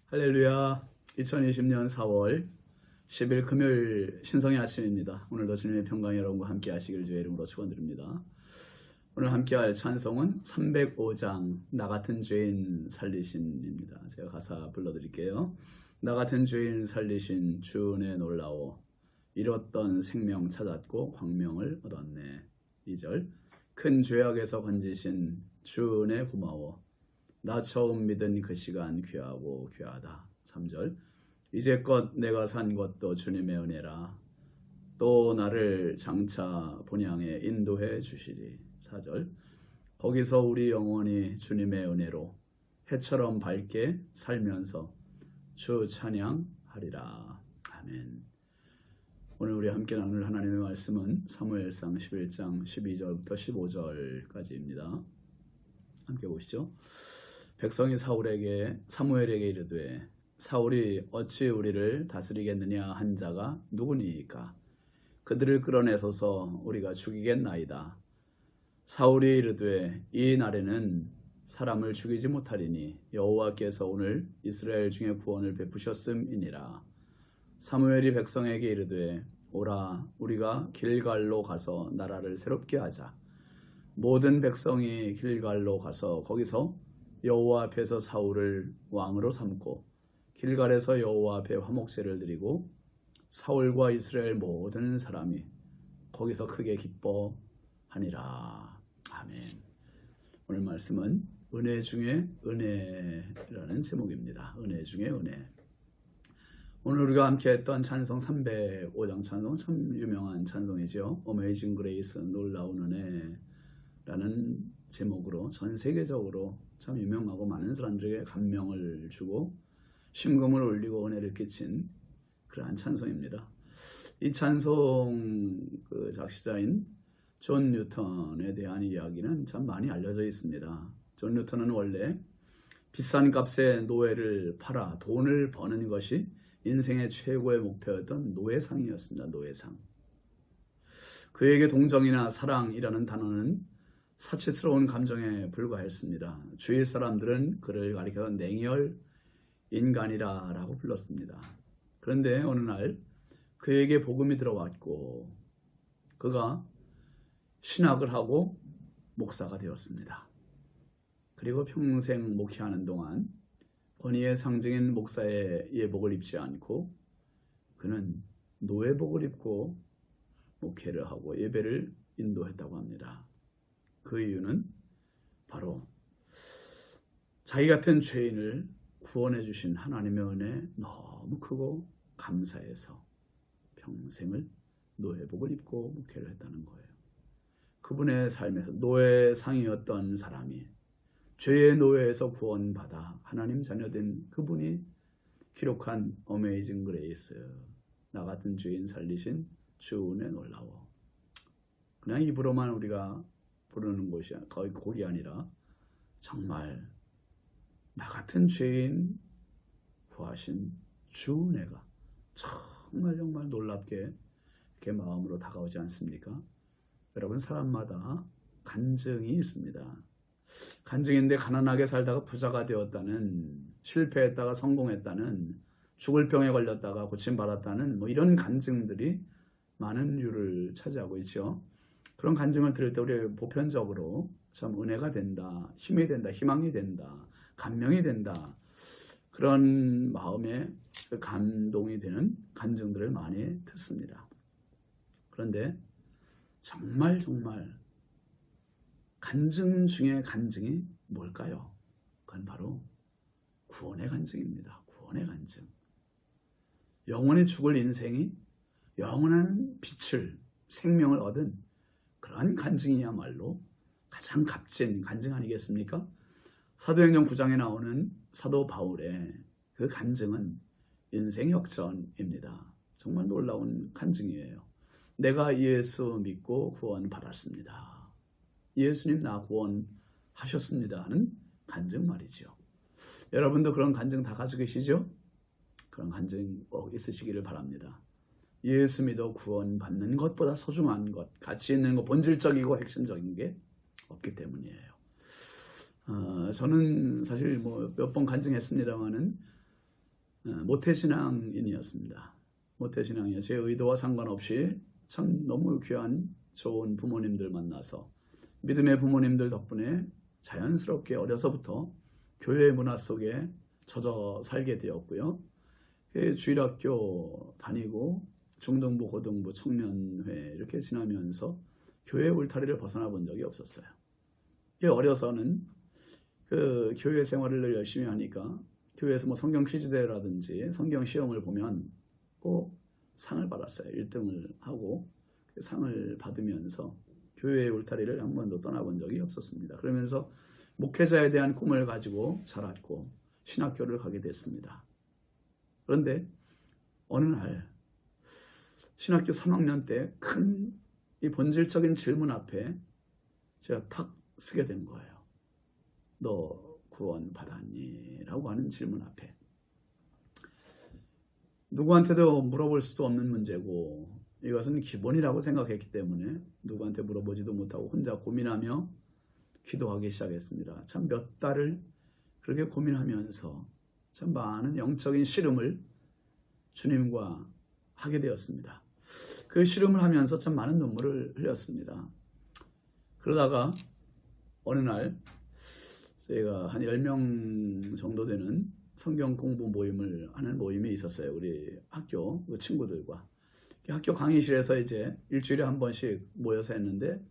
할렐루야. 2020년 4월 10일 금요일 신성의 아침입니다. 오늘도 주님의 평강이 여러분과 함께 하시길 주의 이름으로 축원드립니다. 오늘 함께 할 찬송은 305장 나 같은 죄인 살리신입니다. 제가 가사 불러드릴게요. 나 같은 죄인 살리신 주 은혜 놀라워 잃었던 생명 찾았고 광명을 얻었네. 2절 큰 죄악에서 건지신 주 은혜 고마워 나 처음 믿은 그 시간 귀하고 귀하다. 3절 이제껏 내가 산 것도 주님의 은혜라 또 나를 장차 본향에 인도해 주시리. 4절 거기서 우리 영원히 주님의 은혜로 해처럼 밝게 살면서 주 찬양하리라. 아멘. 오늘 우리 함께 나눌 하나님의 말씀은 사무엘상 11장 12절부터 15절까지입니다. 함께 보시죠. 백성이 사무엘에게 이르되 사울이 어찌 우리를 다스리겠느냐 한 자가 누구니이까 그들을 끌어내소서 우리가 죽이겠나이다. 사울이 이르되 이 날에는 사람을 죽이지 못하리니 여호와께서 오늘 이스라엘 중에 구원을 베푸셨음이니라. 사무엘이 백성에게 이르되 오라 우리가 길갈로 가서 나라를 새롭게 하자. 모든 백성이 길갈로 가서 거기서 여호와 앞에서 사울을 왕으로 삼고 길갈에서 여호와 앞에 화목제를 드리고 사울과 이스라엘 모든 사람이 거기서 크게 기뻐하니라. 아멘. 오늘 말씀은 은혜 중에 은혜라는 제목입니다. 은혜 중에 은혜. 오늘 우리가 함께 했던 찬송 305장 찬송 참 유명한 찬송이죠. Amazing Grace 놀라운 은혜라는 제목으로 전 세계적으로 참 유명하고 많은 사람들에게 감명을 주고 심금을 울리고 은혜를 끼친 그러한 찬송입니다. 이 찬송 작시자인 존 뉴턴에 대한 이야기는 참 많이 알려져 있습니다. 존 뉴턴은 원래 비싼 값의 노예를 팔아 돈을 버는 것이 인생의 최고의 목표였던 노예상이었습니다. 노예상. 그에게 동정이나 사랑이라는 단어는 사치스러운 감정에 불과했습니다. 주위 사람들은 그를 가리켜 냉혈 인간이라고 불렀습니다. 그런데 어느 날 그에게 복음이 들어왔고 그가 신학을 하고 목사가 되었습니다. 그리고 평생 목회하는 동안 권위의 상징인 목사의 예복을 입지 않고 그는 노예복을 입고 목회를 하고 예배를 인도했다고 합니다. 그 이유는 바로 자기 같은 죄인을 구원해 주신 하나님의 은혜 너무 크고 감사해서 평생을 노예복을 입고 목회를 했다는 거예요. 그분의 삶에서 노예상이었던 사람이 죄의 노예에서 구원받아 하나님 자녀된 그분이 기록한 Amazing Grace 나 같은 죄인 살리신 주 은혜 놀라워. 그냥 입으로만 우리가 부르는 것이 거의 곡이 아니라 정말 나 같은 죄인 구하신 주 은혜가 정말 놀랍게 이렇게 마음으로 다가오지 않습니까? 여러분 사람마다 간증이 있습니다. 간증인데 가난하게 살다가 부자가 되었다는, 실패했다가 성공했다는, 죽을 병에 걸렸다가 고침받았다는 이런 간증들이 많은 이유를 차지하고 있죠. 그런 간증을 들을 때 우리 보편적으로 참 은혜가 된다, 힘이 된다, 희망이 된다, 감명이 된다 그런 마음에 감동이 되는 간증들을 많이 듣습니다. 그런데 정말 간증 중에 간증이 뭘까요? 그건 바로 구원의 간증입니다. 구원의 간증. 영원히 죽을 인생이 영원한 빛을, 생명을 얻은 그러한 간증이야말로 가장 값진 간증 아니겠습니까? 사도행전 9장에 나오는 사도 바울의 그 간증은 인생 역전입니다. 정말 놀라운 간증이에요. 내가 예수 믿고 구원받았습니다. 예수님 나 구원하셨습니다 하는 간증 말이죠. 여러분도 그런 간증 다 가지고 계시죠? 그런 간증 꼭 있으시기를 바랍니다. 예수 믿어 구원받는 것보다 소중한 것, 가치 있는 것, 본질적이고 핵심적인 게 없기 때문이에요. 저는 사실 몇 번 간증했습니다만은 모태신앙인이었습니다. 모태신앙이요. 제 의도와 상관없이 참 너무 귀한 좋은 부모님들 만나서 믿음의 부모님들 덕분에 자연스럽게 어려서부터 교회 문화 속에 젖어 살게 되었고요. 주일학교 다니고 중등부, 고등부, 청년회 이렇게 지나면서 교회 울타리를 벗어나 본 적이 없었어요. 어려서는 그 교회 생활을 늘 열심히 하니까 교회에서 뭐 성경 퀴즈 대회라든지 성경 시험을 보면 꼭 상을 받았어요. 1등을 하고 그 상을 받으면서 교회의 울타리를 한 번도 떠나본 적이 없었습니다. 그러면서 목회자에 대한 꿈을 가지고 자랐고 신학교를 가게 됐습니다. 그런데 어느 날 신학교 3학년 때 큰 이 본질적인 질문 앞에 제가 탁 쓰게 된 거예요. 너 구원 받았니? 라고 하는 질문 앞에. 누구한테도 물어볼 수도 없는 문제고 이것은 기본이라고 생각했기 때문에 누구한테 물어보지도 못하고 혼자 고민하며 기도하기 시작했습니다. 참 몇 달을 그렇게 고민하면서 참 많은 영적인 씨름을 주님과 하게 되었습니다. 그 씨름을 하면서 참 많은 눈물을 흘렸습니다. 그러다가 어느 날 저희가 한 10명 정도 되는 성경 공부 모임을 하는 모임이 있었어요. 우리 학교 그 친구들과. 학교 강의실에서 이제 일주일에 한 번씩 모여서 했는데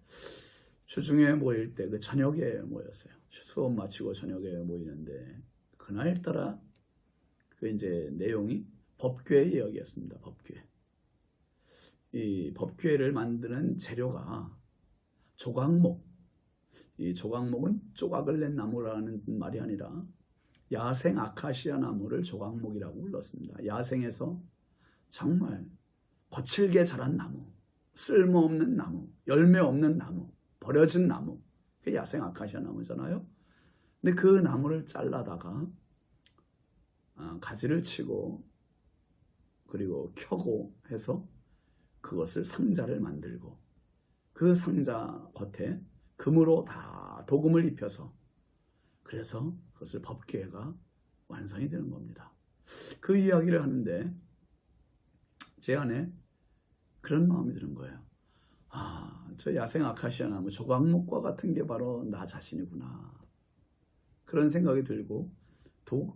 주중에 모일 때 그 저녁에 모였어요. 수업 마치고 저녁에 모이는데 그날따라 그 이제 내용이 법궤 이야기였습니다. 법궤. 이 법궤를 만드는 재료가 조각목. 이 조각목은 조각을 낸 나무라는 말이 아니라 야생 아카시아 나무를 조각목이라고 불렀습니다. 야생에서 정말 거칠게 자란 나무, 쓸모없는 나무, 열매 없는 나무, 버려진 나무. 그게 야생 아카시아 나무잖아요. 근데 그 나무를 잘라다가 가지를 치고 그리고 켜고 해서 그것을 상자를 만들고 그 상자 겉에 금으로 다 도금을 입혀서 그래서 그것을 법궤가 완성이 되는 겁니다. 그 이야기를 하는데 제 안에 그런 마음이 드는 거예요. 저 야생 아카시아 나무 조각목과 같은 게 바로 나 자신이구나. 그런 생각이 들고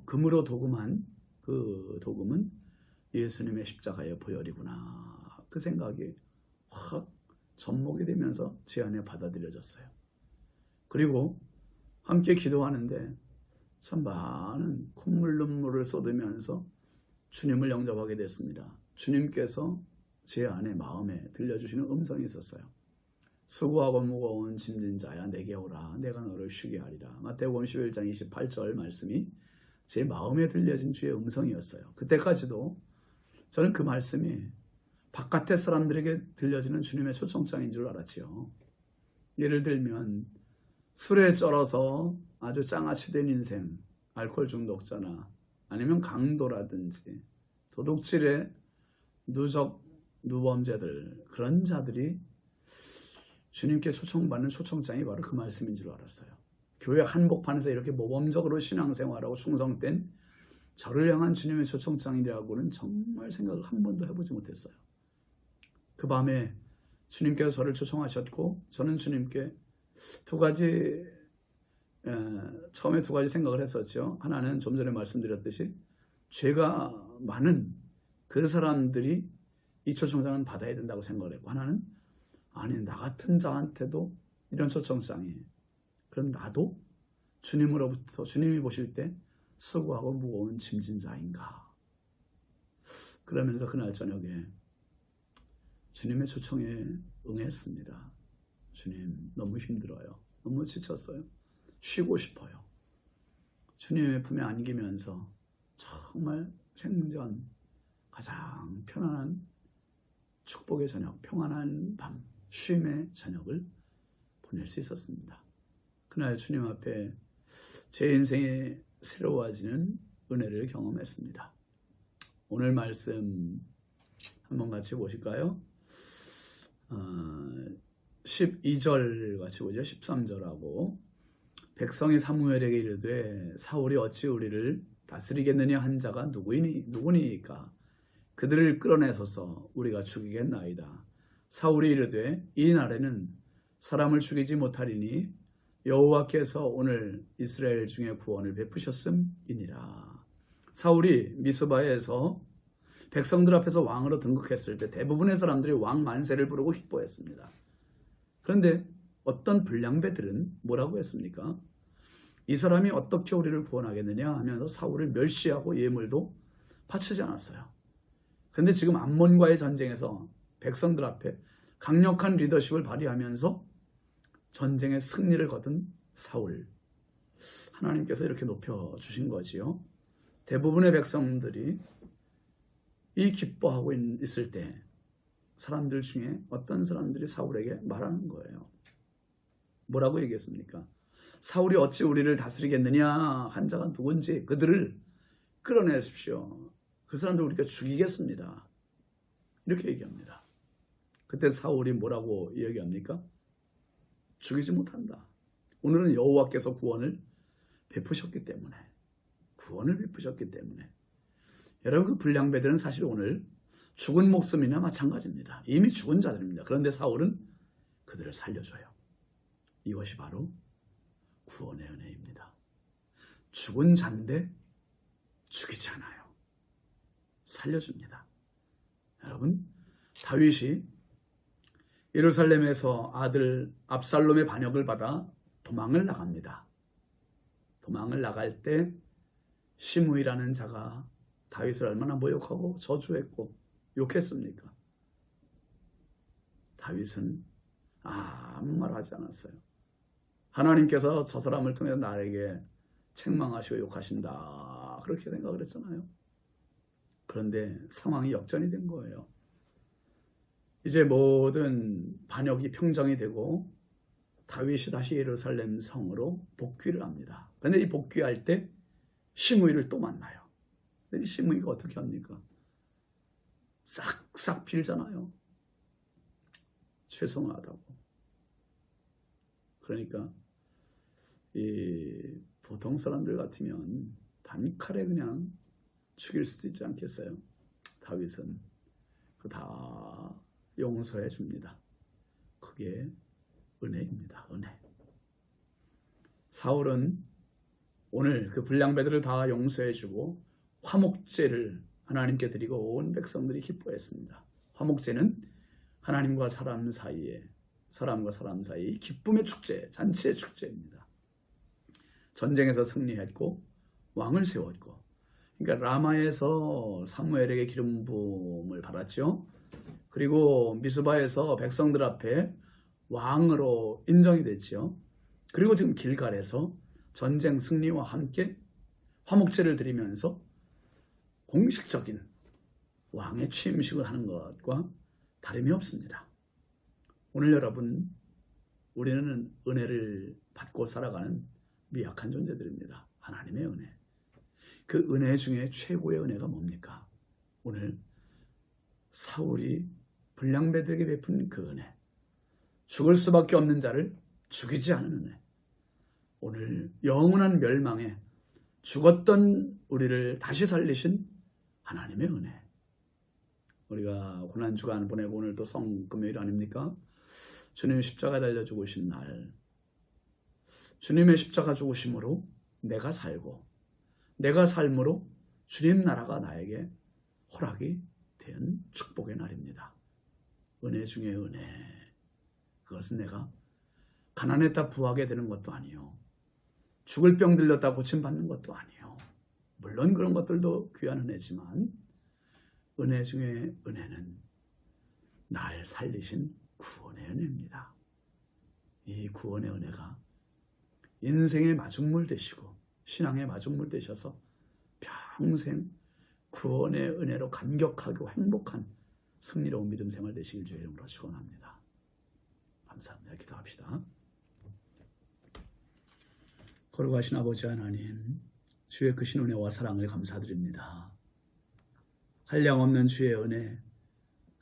금으로 도금한 그 도금은 예수님의 십자가의 보혈이구나. 그 생각이 확 접목이 되면서 제 안에 받아들여졌어요. 그리고 함께 기도하는데 참 많은 콧물 눈물을 쏟으면서 주님을 영접하게 됐습니다. 주님께서 제 안에 마음에 들려주시는 음성이 있었어요. 수고하고 무거운 짐진 자야 내게 오라 내가 너를 쉬게 하리라. 마태복음 11장 28절 말씀이 제 마음에 들려진 주의 음성이었어요. 그때까지도 저는 그 말씀이 바깥의 사람들에게 들려지는 주님의 초청장인 줄 알았지요. 예를 들면 술에 쩔어서 아주 짱아치 된 인생, 알코올 중독자나 아니면 강도라든지 도둑질의 누범죄들 그런 자들이 주님께 초청받는 초청장이 바로 그 말씀인 줄 알았어요. 교회 한복판에서 이렇게 모범적으로 신앙생활하고 충성된 저를 향한 주님의 초청장이라고는 정말 생각을 한 번도 해보지 못했어요. 그 밤에 주님께서 저를 초청하셨고 저는 주님께 처음에 두 가지 생각을 했었죠. 하나는 좀 전에 말씀드렸듯이 죄가 많은 그 사람들이 이 초청장은 받아야 된다고 생각을 했고, 하나는 아니 나 같은 자한테도 이런 초청장이, 그럼 나도 주님으로부터 주님이 보실 때 수고하고 무거운 짐진 자인가. 그러면서 그날 저녁에 주님의 초청에 응했습니다. 주님 너무 힘들어요. 너무 지쳤어요. 쉬고 싶어요. 주님의 품에 안기면서 정말 생전 가장 편안한 축복의 저녁, 평안한 밤, 쉼의 저녁을 보낼 수 있었습니다. 그날 주님 앞에 제 인생이 새로워지는 은혜를 경험했습니다. 오늘 말씀 한번 같이 보실까요? 12절 같이 보죠. 13절하고 백성이 사무엘에게 이르되 사울이 어찌 우리를 다스리겠느냐 한 자가 누구니까 그들을 끌어내소서 우리가 죽이겠나이다. 사울이 이르되 이 날에는 사람을 죽이지 못하리니 여호와께서 오늘 이스라엘 중에 구원을 베푸셨음이니라. 사울이 미스바에서 백성들 앞에서 왕으로 등극했을 때 대부분의 사람들이 왕 만세를 부르고 기뻐했습니다. 그런데 어떤 불량배들은 뭐라고 했습니까? 이 사람이 어떻게 우리를 구원하겠느냐 하면서 사울을 멸시하고 예물도 바치지 않았어요. 그런데 지금 암몬과의 전쟁에서 백성들 앞에 강력한 리더십을 발휘하면서 전쟁의 승리를 거둔 사울, 하나님께서 이렇게 높여주신 거지요. 대부분의 백성들이 이 기뻐하고 있을 때 사람들 중에 어떤 사람들이 사울에게 말하는 거예요. 뭐라고 얘기했습니까? 사울이 어찌 우리를 다스리겠느냐 한 자가 누군지 그들을 끌어내십시오. 그 사람들 우리가 죽이겠습니다. 이렇게 얘기합니다. 그때 사울이 뭐라고 얘기합니까? 죽이지 못한다. 오늘은 여호와께서 구원을 베푸셨기 때문에 여러분 그 불량배들은 사실 오늘 죽은 목숨이나 마찬가지입니다. 이미 죽은 자들입니다. 그런데 사울은 그들을 살려줘요. 이것이 바로 구원의 은혜입니다. 죽은 자인데 죽이지 않아요. 살려줍니다. 여러분 다윗이 예루살렘에서 아들 압살롬의 반역을 받아 도망을 나갑니다. 도망을 나갈 때 시므이라는 자가 다윗을 얼마나 모욕하고 저주했고 욕했습니까? 다윗은 아무 말 하지 않았어요. 하나님께서 저 사람을 통해 나에게 책망하시고 욕하신다 그렇게 생각을 했잖아요. 그런데 상황이 역전이 된 거예요. 이제 모든 반역이 평정이 되고 다윗이 다시 예루살렘 성으로 복귀를 합니다. 그런데 이 복귀할 때 시므이를 또 만나요. 근데 이 시므이가 어떻게 합니까? 싹싹 빌잖아요. 죄송하다고. 그러니까 이 보통 사람들 같으면 단칼에 그냥 죽일 수도 있지 않겠어요? 다윗은 그 다 용서해 줍니다. 그게 은혜입니다. 은혜. 사울은 오늘 그 불량배들을 다 용서해 주고 화목제를 하나님께 드리고 온 백성들이 기뻐했습니다. 화목제는 하나님과 사람 사이에 사람과 사람 사이 기쁨의 축제, 잔치의 축제입니다. 전쟁에서 승리했고 왕을 세웠고, 그러니까 라마에서 사무엘에게 기름 부음을 받았죠. 그리고 미스바에서 백성들 앞에 왕으로 인정이 됐죠. 그리고 지금 길갈에서 전쟁 승리와 함께 화목제를 드리면서 공식적인 왕의 취임식을 하는 것과 다름이 없습니다. 오늘 여러분, 우리는 은혜를 받고 살아가는 미약한 존재들입니다. 하나님의 은혜. 그 은혜 중에 최고의 은혜가 뭡니까? 오늘 사울이 불량배들에게 베푼 그 은혜. 죽을 수밖에 없는 자를 죽이지 않은 은혜. 오늘 영원한 멸망에 죽었던 우리를 다시 살리신 하나님의 은혜. 우리가 고난주간 보내고 오늘 또 성금요일 아닙니까? 주님 십자가 달려 죽으신 날, 주님의 십자가 죽으심으로 내가 살고 내가 삶으로 주님 나라가 나에게 허락이 된 축복의 날입니다. 은혜 중에 은혜. 그것은 내가 가난했다 부하게 되는 것도 아니요, 죽을 병 들렸다 고침받는 것도 아니요. 물론 그런 것들도 귀한 은혜지만 은혜 중에 은혜는 날 살리신 구원의 은혜입니다. 이 구원의 은혜가 인생의 마중물 되시고 신앙의 마중물 되셔서 평생 구원의 은혜로 감격하고 행복한 승리로운 믿음 생활 되시길 주의 이름으로 축원합니다. 감사합니다. 기도합시다. 거룩하신 아버지 하나님, 주의 크신 은혜와 사랑을 감사드립니다. 한량없는 주의 은혜,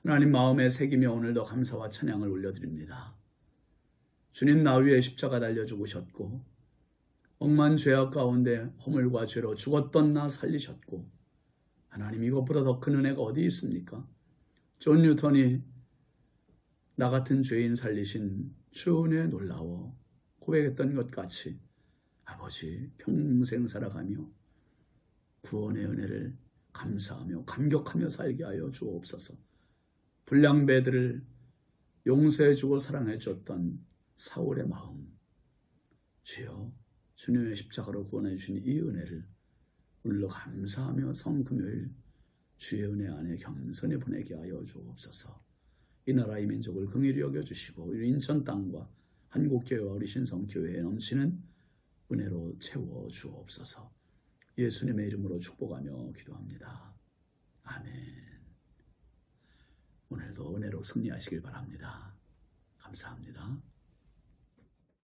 하나님 마음에 새기며 오늘도 감사와 찬양을 올려드립니다. 주님 나 위에 십자가 달려 죽으셨고 억만 죄악 가운데 허물과 죄로 죽었던 나 살리셨고 하나님 이것보다 더 큰 은혜가 어디 있습니까? 존 뉴턴이 나 같은 죄인 살리신 주 은혜에 놀라워 고백했던 것 같이 아버지 평생 살아가며 구원의 은혜를 감사하며 감격하며 살게 하여 주옵소서. 불량배들을 용서해주고 사랑해줬던 사울의 마음, 주여 주님의 십자가로 구원해 주신 이 은혜를 울러 감사하며 성금요일 주의 은혜 안에 겸손히 보내게 하여 주옵소서. 이 나라 이 민족을 긍휼히 여겨주시고 우리 인천 땅과 한국교회와 우리 신성교회에 넘치는 은혜로 채워 주옵소서. 예수님의 이름으로 축복하며 기도합니다. 아멘. 오늘도 은혜로 승리하시길 바랍니다. 감사합니다.